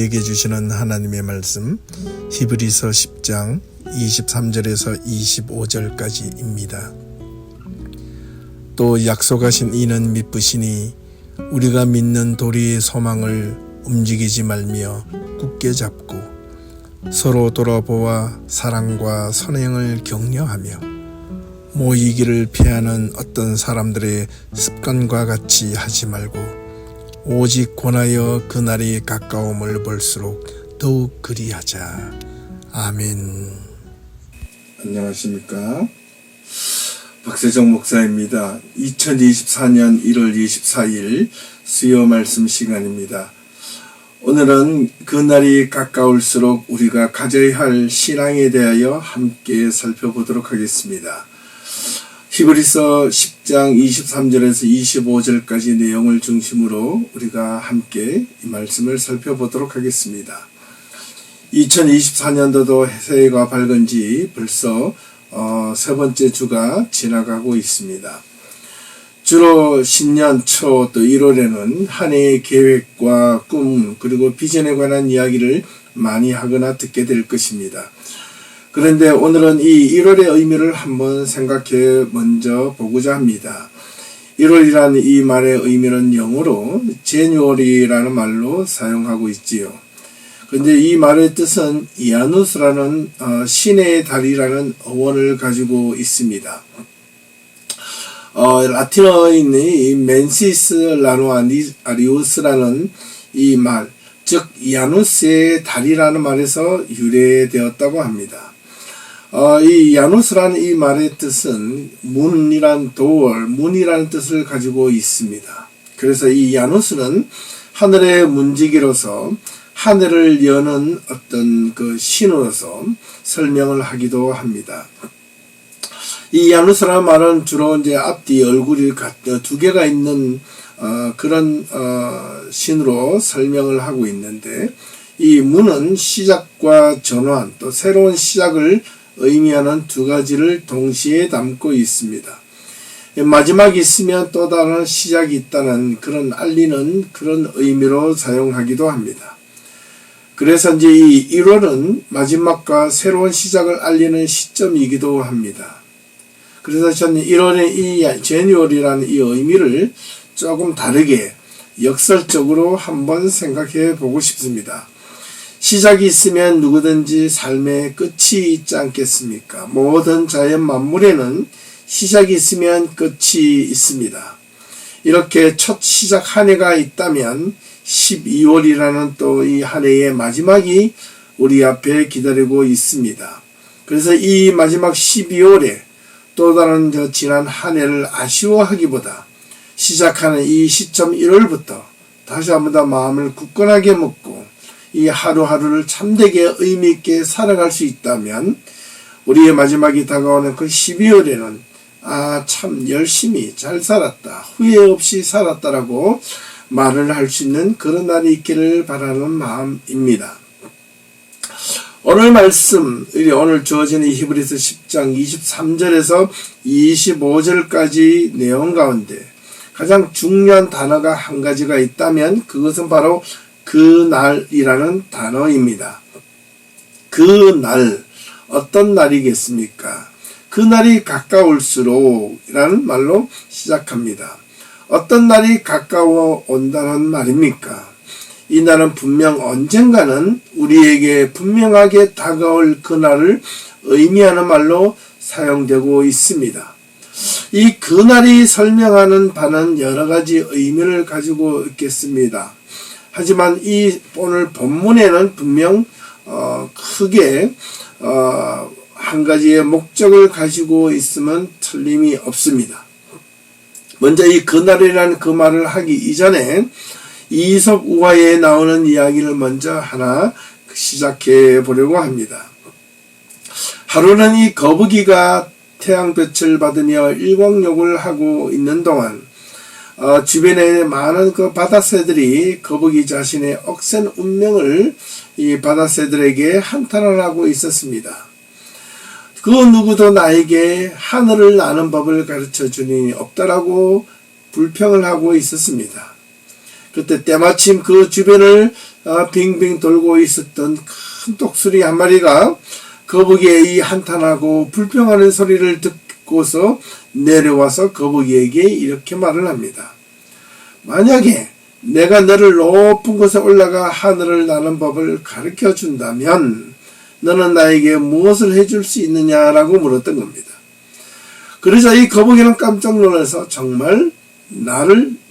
우리에게 주시는 하나님의 말씀 히브리서 10장 23절에서 25절까지입니다. 또 약속하신 이는 미쁘시니 우리가 믿는 도리의 소망을 움직이지 말며 굳게 잡고 서로 돌아보아 사랑과 선행을 격려하며 모이기를 피하는 어떤 사람들의 습관과 같이 하지 말고 오직 권하여 그날이 가까움을 볼수록 더욱 그리하자. 아멘. 안녕하십니까? 박세정 목사입니다. 2024년 1월 24일 수요 말씀 시간입니다. 오늘은 그날이 가까울수록 우리가 가져야 할 신앙에 대하여 함께 살펴보도록 하겠습니다. 히브리서 10장 23절에서 25절까지 내용을 중심으로 우리가 함께 이 말씀을 살펴보도록 하겠습니다. 2024년도도 새해가 밝은 지 벌써 세 번째 주가 지나가고 있습니다. 주로 신년 초 또 1월에는 한 해의 계획과 꿈 그리고 비전에 관한 이야기를 많이 하거나 듣게 될 것입니다. 그런데 오늘은 이 1월의 의미를 한번 생각해 먼저 보고자 합니다. 1월이라는 이 말의 의미는 영어로 제뉴얼이라는 말로 사용하고 있지요. 그런데 이 말의 뜻은 야누스라는 신의 달이라는 어원을 가지고 있습니다. 라틴어에 있는 이 맨시스 라누아리우스라는 이 말, 즉 야누스의 달이라는 말에서 유래되었다고 합니다. 이 야누스라는 이 말의 뜻은 문이란 door, 문이라는 뜻을 가지고 있습니다. 그래서 이 야누스는 하늘의 문지기로서 하늘을 여는 어떤 그 신으로서 설명을 하기도 합니다. 이 야누스라는 말은 주로 이제 앞뒤 얼굴이 두 개가 있는 그런 신으로 설명을 하고 있는데, 이 문은 시작과 전환 또 새로운 시작을 의미하는 두 가지를 동시에 담고 있습니다. 마지막이 있으면 또 다른 시작이 있다는 그런 알리는 그런 의미로 사용하기도 합니다. 그래서 이제 이 1월은 마지막과 새로운 시작을 알리는 시점이기도 합니다. 그래서 저는 1월의 이 제뉴얼이라는 이 의미를 조금 다르게 역설적으로 한번 생각해 보고 싶습니다. 시작이 있으면 누구든지 삶의 끝이 있지 않겠습니까? 모든 자연 만물에는 시작이 있으면 끝이 있습니다. 이렇게 첫 시작 한 해가 있다면 12월이라는 또 이 한 해의 마지막이 우리 앞에 기다리고 있습니다. 그래서 이 마지막 12월에 또 다른 지난 한 해를 아쉬워하기보다 시작하는 이 시점 1월부터 다시 한번 더 마음을 굳건하게 먹고 이 하루하루를 참되게 의미있게 살아갈 수 있다면 우리의 마지막이 다가오는 그 12월에는 참 열심히 잘 살았다, 후회 없이 살았다라고 말을 할 수 있는 그런 날이 있기를 바라는 마음입니다. 오늘 말씀, 오늘 주어지는 히브리서 10장 23절에서 25절까지 내용 가운데 가장 중요한 단어가 한 가지가 있다면 그것은 바로 그날이라는 단어입니다. 그날, 어떤 날이겠습니까? 그날이 가까울수록 이라는 말로 시작합니다. 어떤 날이 가까워 온다는 말입니까? 이 날은 분명 언젠가는 우리에게 분명하게 다가올 그날을 의미하는 말로 사용되고 있습니다. 이 그날이 설명하는 바는 여러 가지 의미를 가지고 있겠습니다. 하지만 이 오늘 본문에는 분명 크게 한 가지의 목적을 가지고 있으면 틀림이 없습니다. 먼저 이 그날이라는 그 말을 하기 이전에 이솝 우화에 나오는 이야기를 먼저 하나 시작해 보려고 합니다. 하루는 이 거북이가 태양볕을 받으며 일광욕을 하고 있는 동안 주변에 많은 그 바다새들이 거북이 자신의 억센 운명을 이 바다새들에게 한탄을 하고 있었습니다. 그 누구도 나에게 하늘을 나는 법을 가르쳐 주니 없다라고 불평을 하고 있었습니다. 그때 때마침 그 주변을 빙빙 돌고 있었던 큰 독수리 한 마리가 거북이의 이 한탄하고 불평하는 소리를 듣고서 내려와서 거북이에게 이렇게 말을 합니다. 만약에 내가 너를 높은 곳에 올라가 하늘을 나는 법을 가르쳐 준다면 너는 나에게 무엇을 해줄 수 있느냐라고 물었던 겁니다. 그러자 이 거북이는 깜짝 놀라서 정말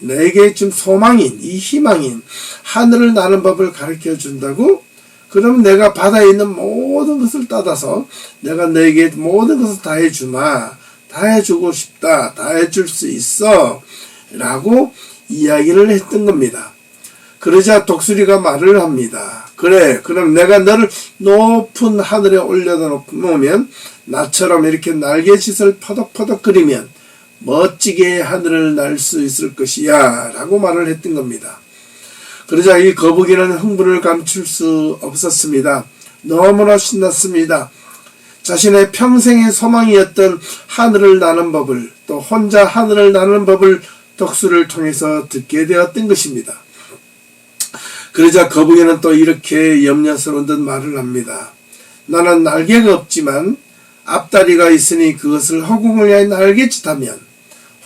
내게 지금 소망인, 이 희망인 하늘을 나는 법을 가르쳐 준다고? 그러면 내가 바다에 있는 모든 것을 따다서 내가 너에게 모든 것을 다 해주마. 다 해주고 싶다. 다 해줄 수 있어. 라고 이야기를 했던 겁니다. 그러자 독수리가 말을 합니다. 그래, 그럼 내가 너를 높은 하늘에 올려놓으면 나처럼 이렇게 날개짓을 퍼덕퍼덕 그리면 멋지게 하늘을 날 수 있을 것이야 라고 말을 했던 겁니다. 그러자 이 거북이는 흥분을 감출 수 없었습니다. 너무나 신났습니다. 자신의 평생의 소망이었던 하늘을 나는 법을, 또 혼자 하늘을 나는 법을 독수리를 통해서 듣게 되었던 것입니다. 그러자 거북이는 또 이렇게 염려스러운 듯 말을 합니다. 나는 날개가 없지만 앞다리가 있으니 그것을 허공을 향해 날개짓하면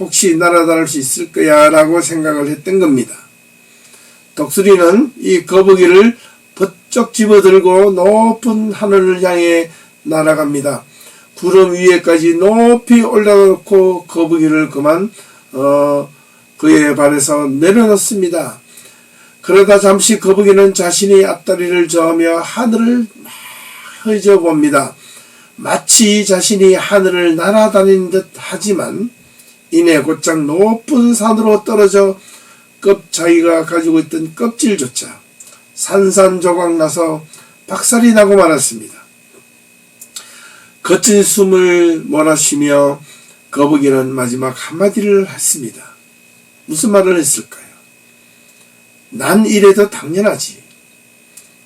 혹시 날아다닐 수 있을 거야 라고 생각을 했던 겁니다. 독수리는 이 거북이를 번쩍 집어들고 높은 하늘을 향해 날아갑니다. 구름 위에까지 높이 올려놓고 거북이를 그만 그의 발에서 내려놓습니다. 그러다 잠시 거북이는 자신의 앞다리를 저으며 하늘을 막 휘저어봅니다. 마치 자신이 하늘을 날아다니는 듯 하지만 이내 곧장 높은 산으로 떨어져 자기가 가지고 있던 껍질조차 산산조각 나서 박살이 나고 말았습니다. 거친 숨을 몰아쉬며 거북이는 마지막 한마디를 했습니다. 무슨 말을 했을까요? 난 이래도 당연하지.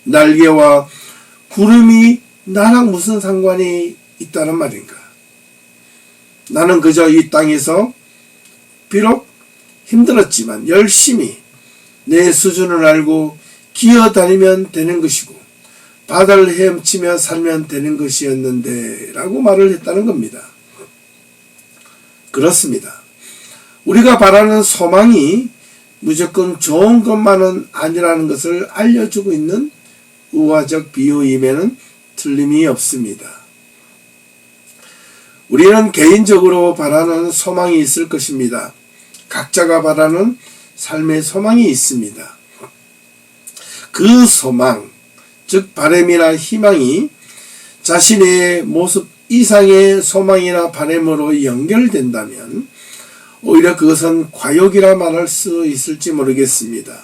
날개와 구름이 나랑 무슨 상관이 있다는 말인가? 나는 그저 이 땅에서 비록 힘들었지만 열심히 내 수준을 알고 기어다니면 되는 것이고 바다를 헤엄치며 살면 되는 것이었는데 라고 말을 했다는 겁니다. 그렇습니다. 우리가 바라는 소망이 무조건 좋은 것만은 아니라는 것을 알려주고 있는 우화적 비유임에는 틀림이 없습니다. 우리는 개인적으로 바라는 소망이 있을 것입니다. 각자가 바라는 삶의 소망이 있습니다. 그 소망, 즉 바람이나 희망이 자신의 모습 이상의 소망이나 바람으로 연결된다면 오히려 그것은 과욕이라 말할 수 있을지 모르겠습니다.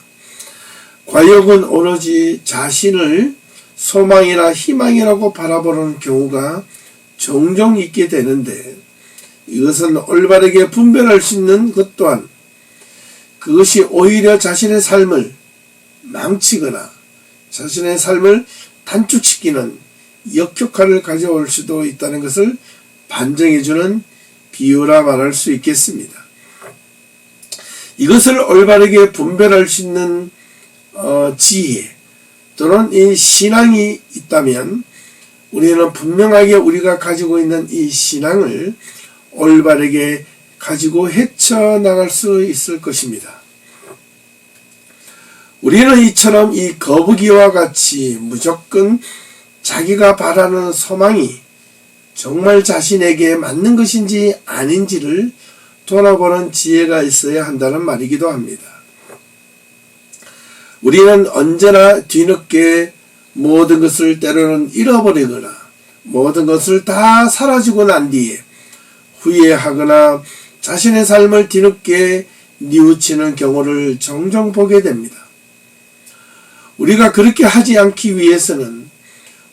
과욕은 오로지 자신을 소망이나 희망이라고 바라보는 경우가 종종 있게 되는데 이것은 올바르게 분별할 수 있는 것 또한 그것이 오히려 자신의 삶을 망치거나 자신의 삶을 단축시키는 역효과를 가져올 수도 있다는 것을 반증해주는 비유라 말할 수 있겠습니다. 이것을 올바르게 분별할 수 있는 지혜 또는 이 신앙이 있다면 우리는 분명하게 우리가 가지고 있는 이 신앙을 올바르게 가지고 헤쳐나갈 수 있을 것입니다. 우리는 이처럼 이 거북이와 같이 무조건 자기가 바라는 소망이 정말 자신에게 맞는 것인지 아닌지를 돌아보는 지혜가 있어야 한다는 말이기도 합니다. 우리는 언제나 뒤늦게 모든 것을 때로는 잃어버리거나 모든 것을 다 사라지고 난 뒤에 후회하거나 자신의 삶을 뒤늦게 뉘우치는 경우를 종종 보게 됩니다. 우리가 그렇게 하지 않기 위해서는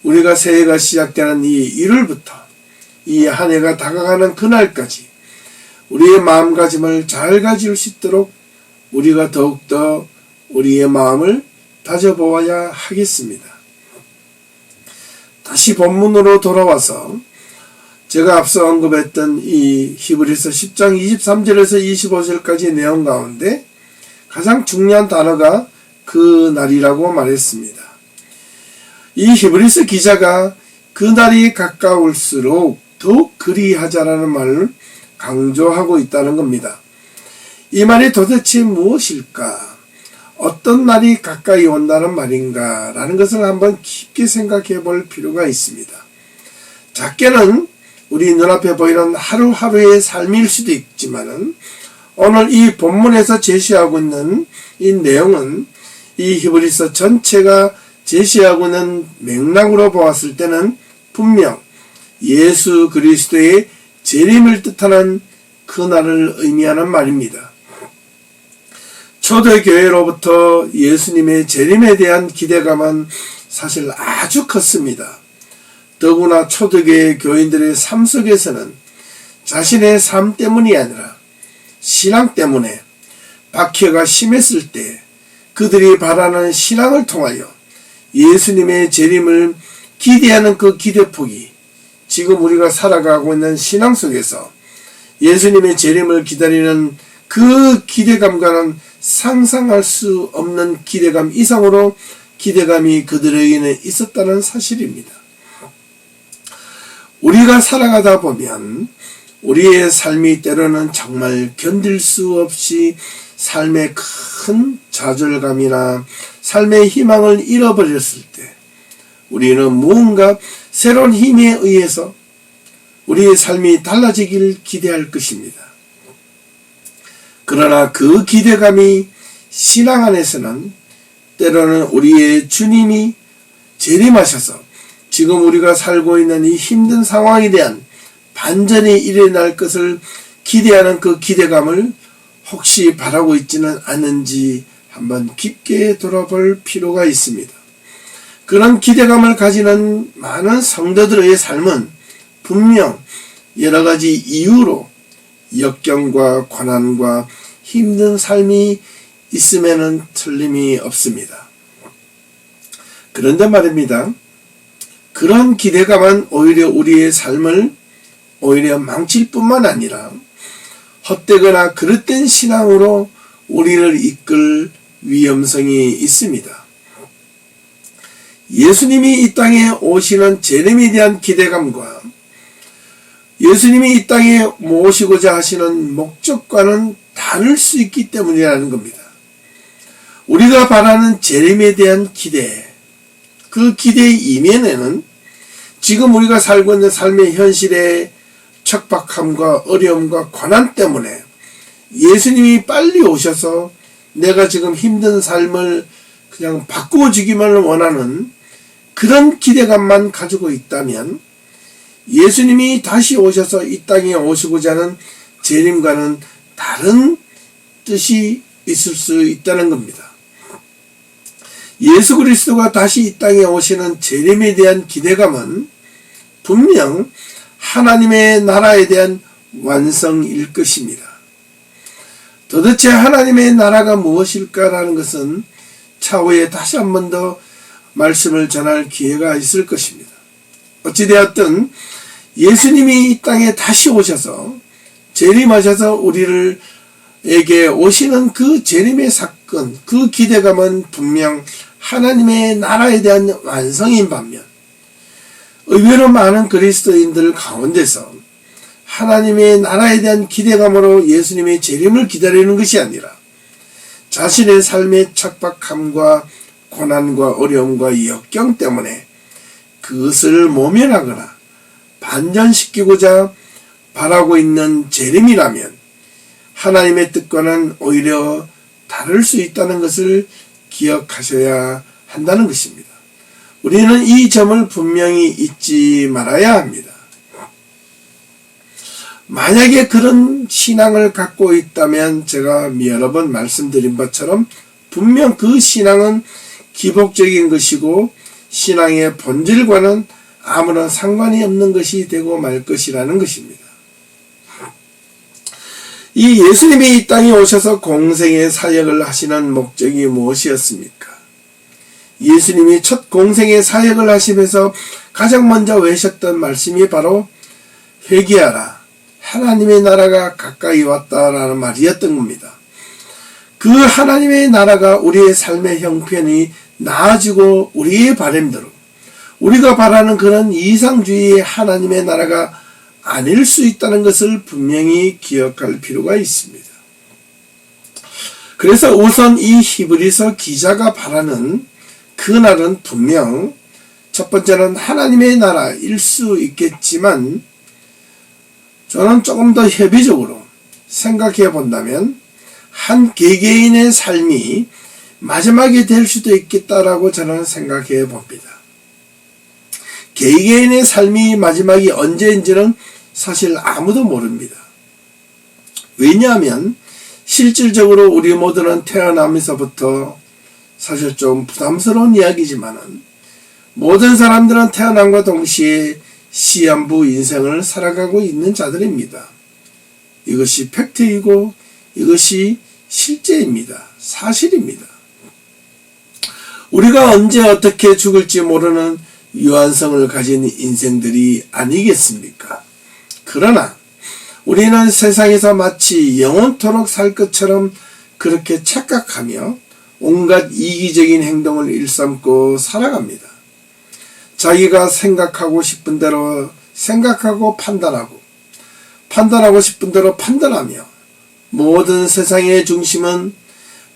우리가 새해가 시작되는 이 1월부터 이 한 해가 다가가는 그날까지 우리의 마음가짐을 잘 가질 수 있도록 우리가 더욱더 우리의 마음을 다져보아야 하겠습니다. 다시 본문으로 돌아와서 제가 앞서 언급했던 이 히브리서 10장 23절에서 25절까지 내용 가운데 가장 중요한 단어가 그 날이라고 말했습니다. 이 히브리서 기자가 그 날이 가까울수록 더욱 그리하자라는 말을 강조하고 있다는 겁니다. 이 말이 도대체 무엇일까? 어떤 날이 가까이 온다는 말인가? 라는 것을 한번 깊게 생각해 볼 필요가 있습니다. 작게는 우리 눈앞에 보이는 하루하루의 삶일 수도 있지만은 오늘 이 본문에서 제시하고 있는 이 내용은 이 히브리서 전체가 제시하고 있는 맥락으로 보았을 때는 분명 예수 그리스도의 재림을 뜻하는 그날을 의미하는 말입니다. 초대교회로부터 예수님의 재림에 대한 기대감은 사실 아주 컸습니다. 더구나 초대교회 교인들의 삶 속에서는 자신의 삶 때문이 아니라 신앙 때문에 박해가 심했을 때 그들이 바라는 신앙을 통하여 예수님의 재림을 기대하는 그 기대폭이 지금 우리가 살아가고 있는 신앙 속에서 예수님의 재림을 기다리는 그 기대감과는 상상할 수 없는 기대감 이상으로 기대감이 그들에게는 있었다는 사실입니다. 우리가 살아가다 보면 우리의 삶이 때로는 정말 견딜 수 없이 삶의 큰 좌절감이나 삶의 희망을 잃어버렸을 때 우리는 무언가 새로운 힘에 의해서 우리의 삶이 달라지길 기대할 것입니다. 그러나 그 기대감이 신앙 안에서는 때로는 우리의 주님이 재림하셔서 지금 우리가 살고 있는 이 힘든 상황에 대한 반전이 일어날 것을 기대하는 그 기대감을 혹시 바라고 있지는 않은지 한번 깊게 돌아볼 필요가 있습니다. 그런 기대감을 가지는 많은 성도들의 삶은 분명 여러 가지 이유로 역경과 고난과 힘든 삶이 있음에는 틀림이 없습니다. 그런데 말입니다. 그런 기대감은 오히려 우리의 삶을 오히려 망칠 뿐만 아니라 헛되거나 그릇된 신앙으로 우리를 이끌 위험성이 있습니다. 예수님이 이 땅에 오시는 재림에 대한 기대감과 예수님이 이 땅에 모시고자 하시는 목적과는 다를 수 있기 때문이라는 겁니다. 우리가 바라는 재림에 대한 기대, 그 기대의 이면에는 지금 우리가 살고 있는 삶의 현실의 척박함과 어려움과 고난 때문에 예수님이 빨리 오셔서 내가 지금 힘든 삶을 그냥 바꾸어 주기만 원하는 그런 기대감만 가지고 있다면 예수님이 다시 오셔서 이 땅에 오시고자 하는 재림과는 다른 뜻이 있을 수 있다는 겁니다. 예수 그리스도가 다시 이 땅에 오시는 재림에 대한 기대감은 분명 하나님의 나라에 대한 완성일 것입니다. 도대체 하나님의 나라가 무엇일까라는 것은 차후에 다시 한 번 더 말씀을 전할 기회가 있을 것입니다. 어찌되었든 예수님이 이 땅에 다시 오셔서 재림하셔서 우리에게 오시는 그 재림의 사건, 그 기대감은 분명 하나님의 나라에 대한 완성인 반면 의외로 많은 그리스도인들 가운데서 하나님의 나라에 대한 기대감으로 예수님의 재림을 기다리는 것이 아니라 자신의 삶의 척박함과 고난과 어려움과 역경 때문에 그것을 모면하거나 반전시키고자 바라고 있는 재림이라면 하나님의 뜻과는 오히려 다를 수 있다는 것을 기억하셔야 한다는 것입니다. 우리는 이 점을 분명히 잊지 말아야 합니다. 만약에 그런 신앙을 갖고 있다면 제가 여러 번 말씀드린 것처럼 분명 그 신앙은 기복적인 것이고 신앙의 본질과는 아무런 상관이 없는 것이 되고 말 것이라는 것입니다. 이 예수님이 이 땅에 오셔서 공생의 사역을 하시는 목적이 무엇이었습니까? 예수님이 첫 공생의 사역을 하시면서 가장 먼저 외쳤던 말씀이 바로 회개하라, 하나님의 나라가 가까이 왔다라는 말이었던 겁니다. 그 하나님의 나라가 우리의 삶의 형편이 나아지고 우리의 바람대로 우리가 바라는 그런 이상주의의 하나님의 나라가 아닐 수 있다는 것을 분명히 기억할 필요가 있습니다. 그래서 우선 이 히브리서 기자가 바라는 그날은 분명 첫 번째는 하나님의 나라일 수 있겠지만 저는 조금 더 협의적으로 생각해 본다면 한 개개인의 삶이 마지막이 될 수도 있겠다라고 저는 생각해 봅니다. 개개인의 삶이 마지막이 언제인지는 사실 아무도 모릅니다. 왜냐하면 실질적으로 우리 모두는 태어나면서부터 사실 좀 부담스러운 이야기지만은 모든 사람들은 태어남과 동시에 시한부 인생을 살아가고 있는 자들입니다. 이것이 팩트이고 이것이 실제입니다. 사실입니다. 우리가 언제 어떻게 죽을지 모르는 유한성을 가진 인생들이 아니겠습니까? 그러나 우리는 세상에서 마치 영원토록 살 것처럼 그렇게 착각하며 온갖 이기적인 행동을 일삼고 살아갑니다. 자기가 생각하고 싶은 대로 생각하고 판단하고 싶은 대로 판단하며 모든 세상의 중심은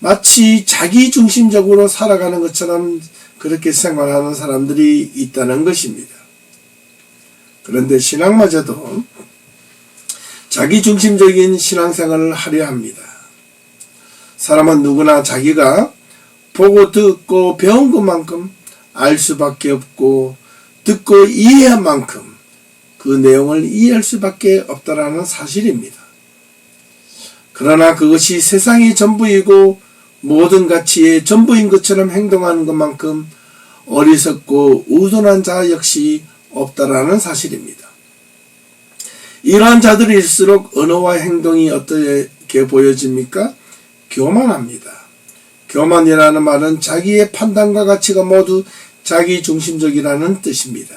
마치 자기 중심적으로 살아가는 것처럼 그렇게 생활하는 사람들이 있다는 것입니다. 그런데 신앙마저도 자기 중심적인 신앙생활을 하려 합니다. 사람은 누구나 자기가 보고 듣고 배운 것만큼 알 수밖에 없고 듣고 이해한 만큼 그 내용을 이해할 수밖에 없다라는 사실입니다. 그러나 그것이 세상이 전부이고 모든 가치의 전부인 것처럼 행동하는 것만큼 어리석고 우둔한 자 역시 없다라는 사실입니다. 이러한 자들일수록 언어와 행동이 어떻게 보여집니까? 교만합니다. 교만이라는 말은 자기의 판단과 가치가 모두 자기 중심적이라는 뜻입니다.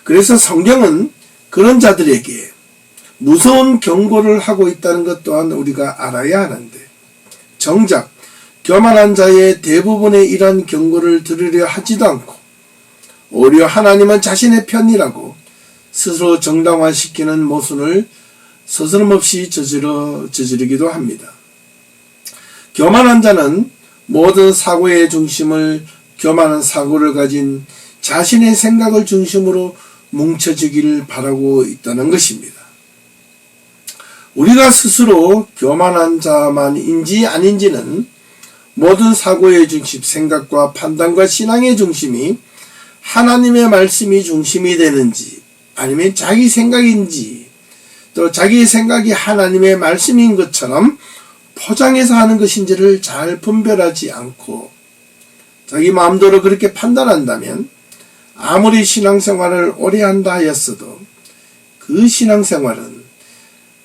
그래서 성경은 그런 자들에게 무서운 경고를 하고 있다는 것 또한 우리가 알아야 하는데 정작 교만한 자의 대부분의 이런 경고를 들으려 하지도 않고 오히려 하나님은 자신의 편이라고 스스로 정당화시키는 모순을 서스럼없이 저지르기도 합니다. 교만한 자는 모든 사고의 중심을 교만한 사고를 가진 자신의 생각을 중심으로 뭉쳐지기를 바라고 있다는 것입니다. 우리가 스스로 교만한 자만인지 아닌지는 모든 사고의 중심, 생각과 판단과 신앙의 중심이 하나님의 말씀이 중심이 되는지 아니면 자기 생각인지 또 자기 생각이 하나님의 말씀인 것처럼 포장해서 하는 것인지를 잘 분별하지 않고 자기 마음대로 그렇게 판단한다면 아무리 신앙생활을 오래 한다 하였어도 그 신앙생활은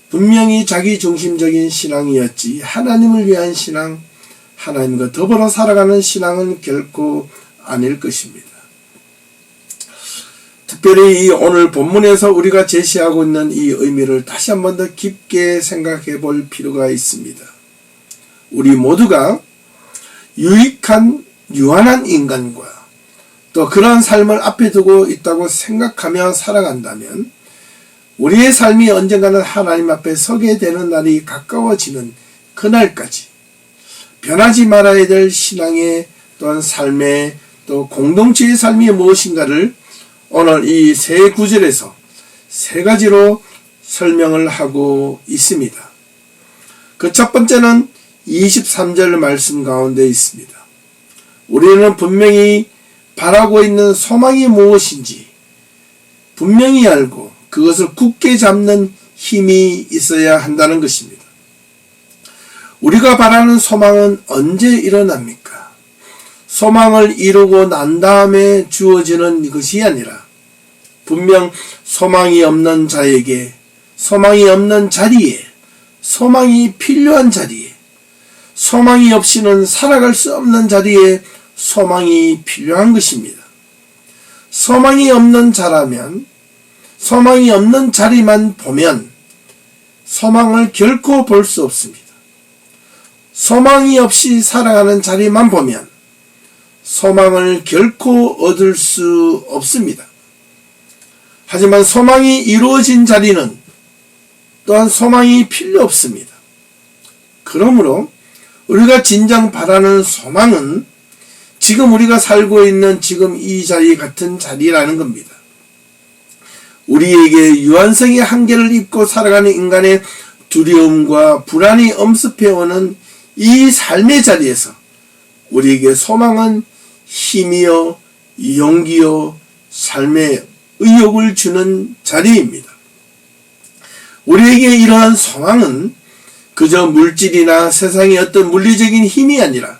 분명히 자기 중심적인 신앙이었지 하나님을 위한 신앙, 하나님과 더불어 살아가는 신앙은 결코 아닐 것입니다. 특별히 이 오늘 본문에서 우리가 제시하고 있는 이 의미를 다시 한 번 더 깊게 생각해 볼 필요가 있습니다. 우리 모두가 유한한 인간과 또 그러한 삶을 앞에 두고 있다고 생각하며 살아간다면 우리의 삶이 언젠가는 하나님 앞에 서게 되는 날이 가까워지는 그날까지 변하지 말아야 될 신앙의 또한 삶의 또 공동체의 삶이 무엇인가를 오늘 이 세 구절에서 세 가지로 설명을 하고 있습니다. 그 첫 번째는 23절 말씀 가운데 있습니다. 우리는 분명히 바라고 있는 소망이 무엇인지 분명히 알고 그것을 굳게 잡는 힘이 있어야 한다는 것입니다. 우리가 바라는 소망은 언제 일어납니까? 소망을 이루고 난 다음에 주어지는 것이 아니라 분명 소망이 없는 자에게, 소망이 없는 자리에, 소망이 필요한 자리에, 소망이 없이는 살아갈 수 없는 자리에 소망이 필요한 것입니다. 소망이 없는 자라면, 소망이 없는 자리만 보면 소망을 결코 볼 수 없습니다. 소망이 없이 살아가는 자리만 보면 소망을 결코 얻을 수 없습니다. 하지만 소망이 이루어진 자리는 또한 소망이 필요 없습니다. 그러므로 우리가 진정 바라는 소망은 지금 우리가 살고 있는 지금 이 자리 같은 자리라는 겁니다. 우리에게 유한성의 한계를 입고 살아가는 인간의 두려움과 불안이 엄습해오는 이 삶의 자리에서 우리에게 소망은 힘이요, 용기요, 삶의 의욕을 주는 자리입니다. 우리에게 이러한 소망은 그저 물질이나 세상의 어떤 물리적인 힘이 아니라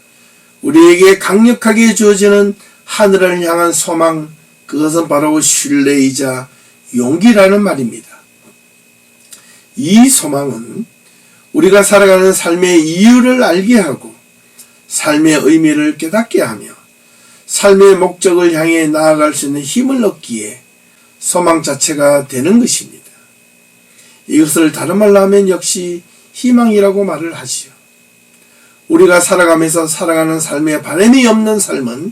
우리에게 강력하게 주어지는 하늘을 향한 소망, 그것은 바로 신뢰이자 용기라는 말입니다. 이 소망은 우리가 살아가는 삶의 이유를 알게 하고 삶의 의미를 깨닫게 하며 삶의 목적을 향해 나아갈 수 있는 힘을 얻기에 소망 자체가 되는 것입니다. 이것을 다른 말로 하면 역시 희망이라고 말을 하지요. 우리가 살아가면서 살아가는 삶에 바람이 없는 삶은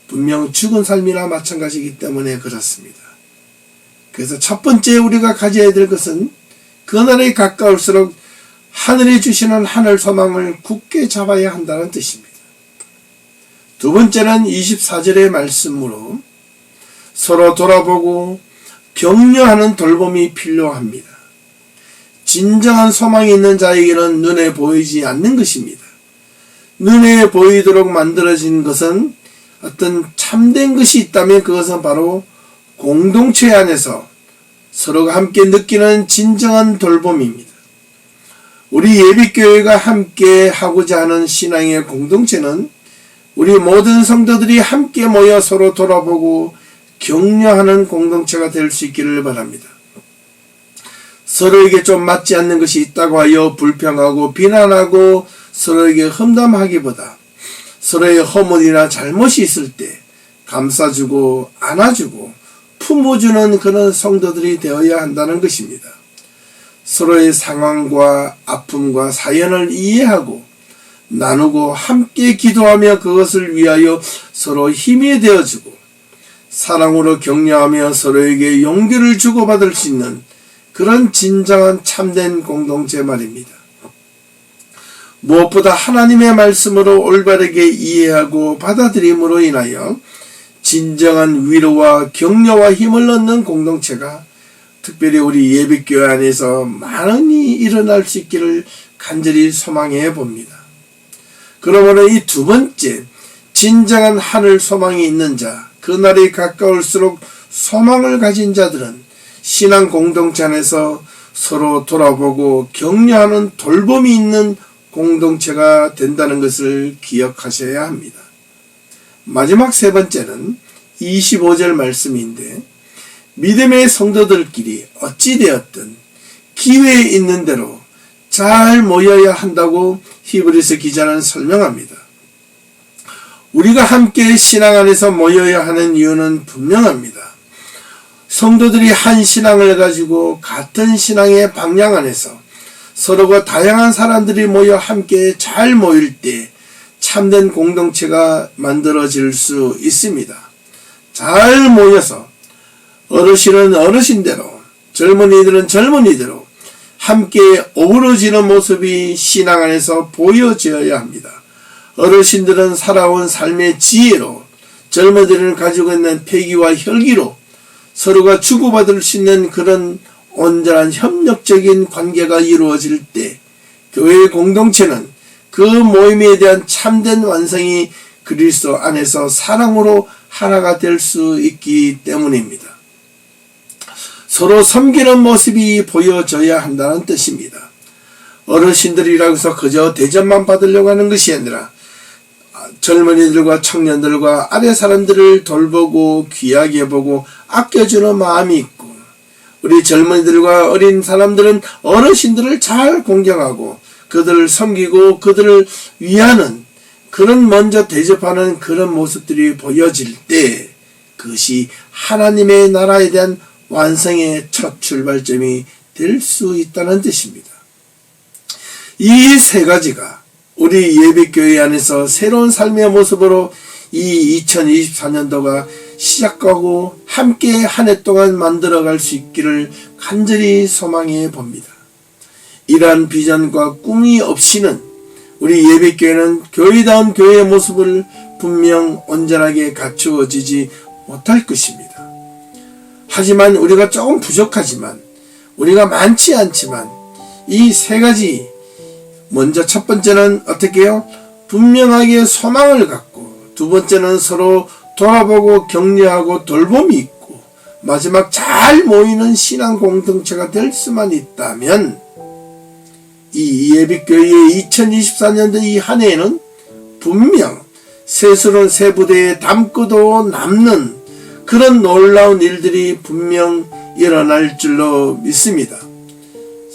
분명 죽은 삶이나 마찬가지이기 때문에 그렇습니다. 그래서 첫 번째 우리가 가져야 될 것은 그날에 가까울수록 하늘에 주시는 하늘 소망을 굳게 잡아야 한다는 뜻입니다. 두 번째는 24절의 말씀으로 서로 돌아보고 격려하는 돌봄이 필요합니다. 진정한 소망이 있는 자에게는 눈에 보이지 않는 것입니다. 눈에 보이도록 만들어진 것은 어떤 참된 것이 있다면 그것은 바로 공동체 안에서 서로가 함께 느끼는 진정한 돌봄입니다. 우리 예비교회가 함께 하고자 하는 신앙의 공동체는 우리 모든 성도들이 함께 모여 서로 돌아보고 격려하는 공동체가 될 수 있기를 바랍니다. 서로에게 좀 맞지 않는 것이 있다고 하여 불평하고 비난하고 서로에게 험담하기보다 서로의 허물이나 잘못이 있을 때 감싸주고 안아주고 품어주는 그런 성도들이 되어야 한다는 것입니다. 서로의 상황과 아픔과 사연을 이해하고 나누고 함께 기도하며 그것을 위하여 서로 힘이 되어주고 사랑으로 격려하며 서로에게 용기를 주고받을 수 있는 그런 진정한 참된 공동체 말입니다. 무엇보다 하나님의 말씀으로 올바르게 이해하고 받아들임으로 인하여 진정한 위로와 격려와 힘을 얻는 공동체가 특별히 우리 예비교회 안에서 많이 일어날 수 있기를 간절히 소망해 봅니다. 그러므로 이 두 번째, 진정한 하늘 소망이 있는 자, 그날이 가까울수록 소망을 가진 자들은 신앙 공동체 안에서 서로 돌아보고 격려하는 돌봄이 있는 공동체가 된다는 것을 기억하셔야 합니다. 마지막 세 번째는 25절 말씀인데 믿음의 성도들끼리 어찌되었든 기회에 있는 대로 잘 모여야 한다고 히브리서 기자는 설명합니다. 우리가 함께 신앙 안에서 모여야 하는 이유는 분명합니다. 성도들이 한 신앙을 가지고 같은 신앙의 방향 안에서 서로가 다양한 사람들이 모여 함께 잘 모일 때 참된 공동체가 만들어질 수 있습니다. 잘 모여서 어르신은 어르신대로, 젊은이들은 젊은이대로 함께 어우러지는 모습이 신앙 안에서 보여져야 합니다. 어르신들은 살아온 삶의 지혜로, 젊은이들은 가지고 있는 패기와 혈기로 서로가 주고받을 수 있는 그런 온전한 협력적인 관계가 이루어질 때 교회의 공동체는 그 모임에 대한 참된 완성이 그리스도 안에서 사랑으로 하나가 될 수 있기 때문입니다. 서로 섬기는 모습이 보여져야 한다는 뜻입니다. 어르신들이라고 해서 그저 대접만 받으려고 하는 것이 아니라 젊은이들과 청년들과 아래 사람들을 돌보고 귀하게 보고 아껴주는 마음이 있고 우리 젊은이들과 어린 사람들은 어르신들을 잘 공경하고 그들을 섬기고 그들을 위하는 그런 먼저 대접하는 그런 모습들이 보여질 때 그것이 하나님의 나라에 대한 완성의 첫 출발점이 될 수 있다는 뜻입니다. 이 세 가지가 우리 예배교회 안에서 새로운 삶의 모습으로 이 2024년도가 시작하고 함께 한 해 동안 만들어갈 수 있기를 간절히 소망해 봅니다. 이러한 비전과 꿈이 없이는 우리 예배교회는 교회다운 교회의 모습을 분명 온전하게 갖추어지지 못할 것입니다. 하지만 우리가 조금 부족하지만, 우리가 많지 않지만 이 세 가지, 먼저 첫 번째는 어떻게 해요? 분명하게 소망을 갖고, 두 번째는 서로 돌아보고 격려하고 돌봄이 있고, 마지막 잘 모이는 신앙 공동체가 될 수만 있다면 이 예비교회의 2024년도 이 한 해에는 분명 새스러운 새 부대에 담고도 남는 그런 놀라운 일들이 분명 일어날 줄로 믿습니다.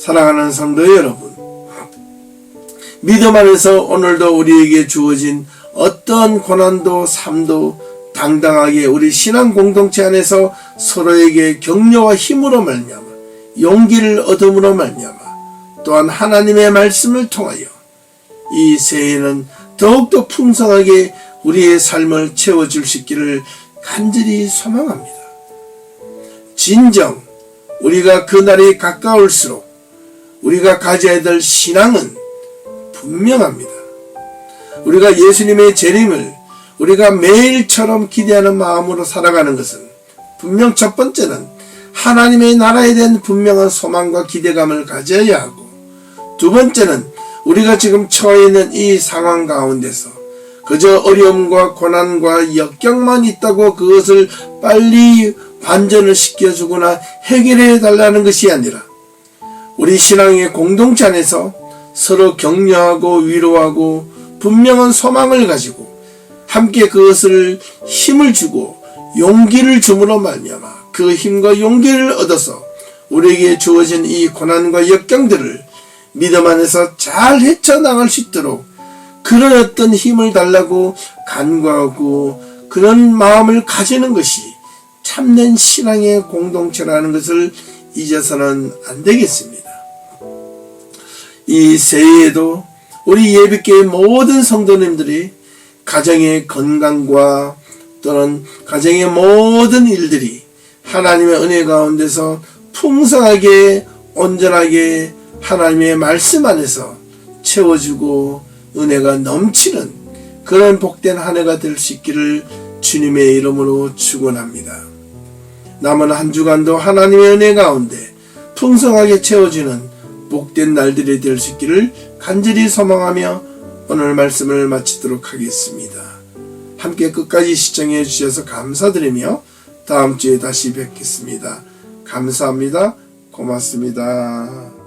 사랑하는 성도 여러분, 믿음 안에서 오늘도 우리에게 주어진 어떤 고난도 삶도 당당하게 우리 신앙 공동체 안에서 서로에게 격려와 힘으로 말미암아, 용기를 얻음으로 말미암아, 또한 하나님의 말씀을 통하여 이 새해에는 더욱더 풍성하게 우리의 삶을 채워줄 수 있기를 간절히 소망합니다. 진정 우리가 그날이 가까울수록 우리가 가져야 될 신앙은 분명합니다. 우리가 예수님의 재림을 우리가 매일처럼 기대하는 마음으로 살아가는 것은 분명 첫 번째는 하나님의 나라에 대한 분명한 소망과 기대감을 가져야 하고, 두 번째는 우리가 지금 처해 있는 이 상황 가운데서 그저 어려움과 고난과 역경만 있다고 그것을 빨리 반전을 시켜주거나 해결해 달라는 것이 아니라 우리 신앙의 공동체 안에서 서로 격려하고 위로하고 분명한 소망을 가지고 함께 그것을 힘을 주고 용기를 줌으로 말미암아 그 힘과 용기를 얻어서 우리에게 주어진 이 고난과 역경들을 믿음 안에서 잘 헤쳐나갈 수 있도록 그런 어떤 힘을 달라고 간구하고 그런 마음을 가지는 것이 참된 신앙의 공동체라는 것을 잊어서는 안 되겠습니다. 이 새해에도 우리 예비교회 모든 성도님들이 가정의 건강과 또는 가정의 모든 일들이 하나님의 은혜 가운데서 풍성하게 온전하게 하나님의 말씀 안에서 채워주고 은혜가 넘치는 그런 복된 한 해가 될 수 있기를 주님의 이름으로 축원합니다. 남은 한 주간도 하나님의 은혜 가운데 풍성하게 채워주는 복된 날들이 될 수 있기를 간절히 소망하며 오늘 말씀을 마치도록 하겠습니다. 함께 끝까지 시청해 주셔서 감사드리며 다음 주에 다시 뵙겠습니다. 감사합니다. 고맙습니다.